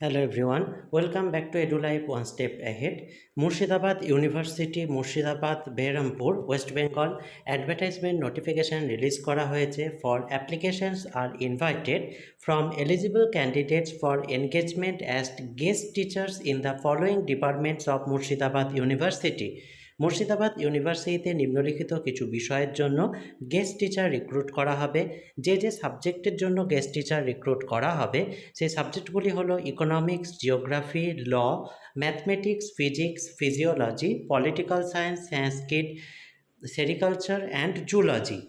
Hello everyone, welcome back to EduLife One Step Ahead. Murshidabad University, Murshidabad, Behrampur, West Bengal advertisement notification release করা হয়েছে for applications are invited from eligible candidates for engagement as guest teachers in the following departments of Murshidabad University. Murshidabad ইউনিভার্সিটিতে নিম্নলিখিত কিছু বিষয়ের জন্য guest teacher recruit করা হবে। যে সাবজেক্টের জন্য গেস্ট টিচার রিক্রুট করা হবে সেই সাবজেক্টগুলি হলো economics, geography, law, mathematics, physics, physiology, political science, Sanskrit, sericulture and zoology.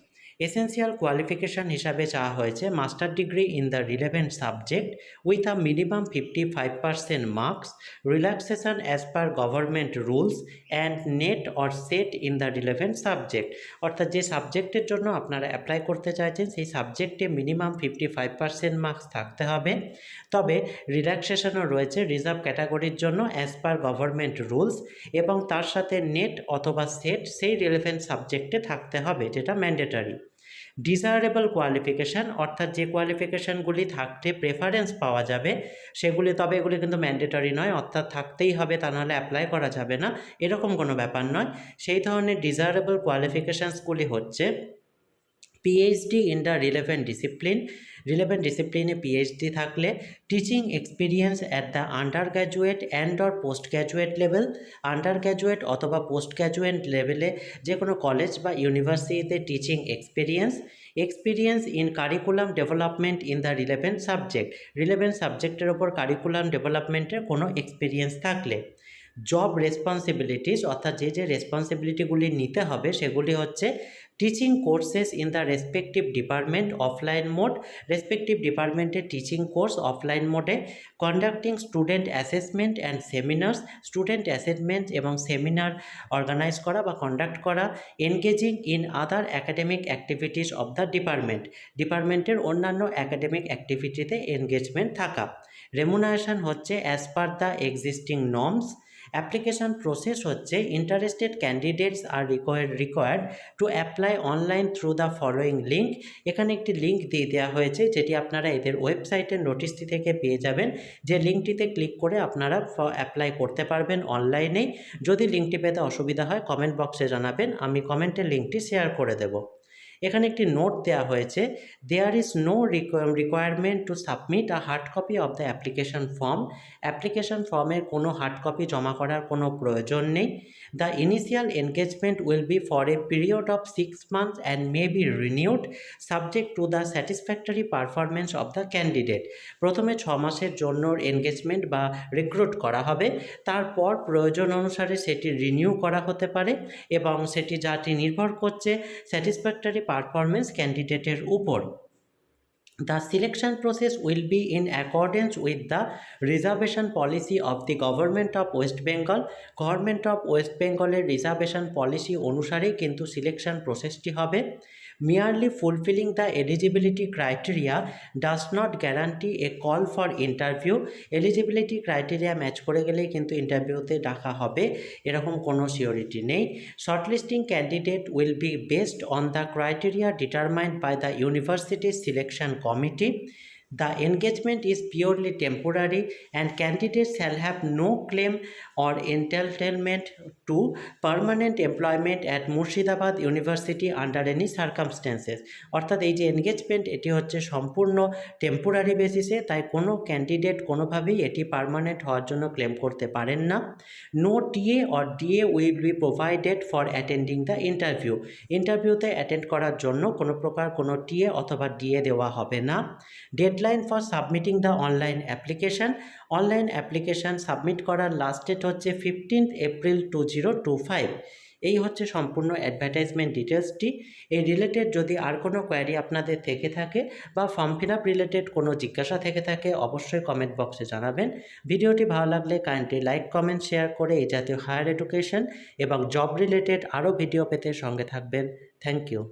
Essential qualification হিসাবে চাওয়া হয়েছে master degree in the relevant subject with a minimum 55% marks, relaxation as per government rules and NET or SET in the relevant subject. অর্থাৎ যে সাবজেক্টের জন্য আপনারা apply করতে চাইছেন সেই সাবজেক্টে মিনিমাম 55% মার্কস থাকতে হবে। তবে রিল্যাক্সেশনও রয়েছে রিজার্ভ ক্যাটাগরির জন্য অ্যাজ পার গভর্নমেন্ট রুলস, এবং তার সাথে নেট অথবা সেট সেই রিলেভেন্ট সাবজেক্টে থাকতে হবে, যেটা ম্যান্ডেটারি। ডিজায়ারেবল কোয়ালিফিকেশান অর্থাৎ যে কোয়ালিফিকেশানগুলি থাকতে প্রেফারেন্স পাওয়া যাবে সেগুলি, তবে এগুলি কিন্তু ম্যান্ডেটরি নয়, অর্থাৎ থাকতেই হবে তা নাহলে অ্যাপ্লাই করা যাবে না, এরকম কোনো ব্যাপার নয়। সেই ধরনের ডিজায়ারেবল কোয়ালিফিকেশানসগুলি হচ্ছে পিএইচডি ইন দ্য রিলেভেন্ট ডিসিপ্লিনে পিএইচডি থাকলে, teaching experience at the undergraduate and or postgraduate level, undergraduate অথবা পোস্ট গ্র্যাজুয়েট লেভেলে যে কোনো কলেজ বা ইউনিভার্সিটিতে teaching experience in curriculum development in the relevant সাবজেক্টের ওপর কারিকুলাম ডেভেলপমেন্টের কোনো এক্সপিরিয়েন্স থাকলে। জব রেসপন্সিবিলিটিস অর্থাৎ যে রেসপন্সিবিলিটিগুলি নিতে হবে সেগুলি হচ্ছে teaching courses in the respective department offline mode, respective ডিপার্টমেন্টের টিচিং কোর্স অফলাইন মোডে, conducting student assessment and seminars, student assessment এবং সেমিনার অর্গানাইজ করা বা কন্ডাক্ট করা, engaging in other academic activities of the ডিপার্টমেন্টের অন্যান্য অ্যাকাডেমিক অ্যাক্টিভিটিতে এনগেজমেন্ট থাকা। রেমুনারেশন হচ্ছে as per the existing norms. Application process হচ্ছে interested candidates are required to apply online through the following link. এখানে একটি লিঙ্ক দিয়ে দেওয়া হয়েছে যেটি আপনারা এদের ওয়েবসাইটের নোটিশটি থেকে পেয়ে যাবেন, যে লিঙ্কটিতে ক্লিক করে আপনারা অ্যাপ্লাই করতে পারবেন অনলাইনেই। যদি লিঙ্কটি পেতে অসুবিধা হয় কমেন্ট বক্সে জানাবেন, আমি কমেন্টের লিঙ্কটি শেয়ার করে দেব। এখানে একটি নোট দেওয়া হয়েছে, there is no requirement to submit a hard copy of the application ফর্মের কোনো হার্ড কপি জমা করার কোনো প্রয়োজন নেই। The initial engagement will be for a period of 6 months and may be renewed subject to the satisfactory performance of the candidate. প্রথমে 6 মাসের জন্য এনগেজমেন্ট বা রিক্রুট করা হবে, তারপর প্রয়োজন অনুসারে সেটি রিনিউ করা হতে পারে, এবং সেটি যাটি নির্ভর করছে স্যাটিসফ্যাক্টরি পারফরমেন্স ক্যান্ডিডেটের উপর। The selection process will be in accordance with the reservation policy of the Government of West Bengal. Government of West বেঙ্গলের রিজার্ভেশন পলিসি অনুসারেই কিন্তু সিলেকশন প্রসেসটি হবে। Merely fulfilling the eligibility criteria does not guarantee a call for interview. Eligibility criteria match করে গেলেই কিন্তু ইন্টারভিউতে ডাকা হবে এরকম কোনো সিওরিটি নেই। Shortlisting candidate will be based on the criteria determined by the university selection committee. The engagement is purely temporary and candidates shall have no claim or entitlement to permanent employment at Murshidabad University under any circumstances. অর্থাৎ এই যে engagement এটি হচ্ছে সম্পূর্ণ temporary বেসিসে, তাই কোনো candidate কোনোভাবেই এটি পার্মানেন্ট হওয়ার জন্য ক্লেম করতে পারেন না। No TA or DA will be provided for attending the ইন্টারভিউতে অ্যাটেন্ড করার জন্য কোনো প্রকার কোনো টিএ অথবা ডিএ দেওয়া হবে না। Deadline for submitting the online application submit করার লাস্ট ডেট হচ্ছে 15 এপ্রিল 2025। এই হচ্ছে সম্পূর্ণ অ্যাডভার্টাইজমেন্ট ডিটেলসটি। এই রিলেটেড যদি আর কোনো কোয়ারি আপনাদের থেকে থাকে বা ফর্ম ফিল আপ রিলেটেড কোনো জিজ্ঞাসা থেকে থাকে অবশ্যই কমেন্ট বক্সে জানাবেন। ভিডিওটি ভালো লাগলে কাইন্ডলি লাইক, কমেন্ট, শেয়ার করে এই জাতীয় হায়ার এডুকেশন এবং জব রিলেটেড আরও ভিডিও পেতে সঙ্গে থাকবেন। Thank you.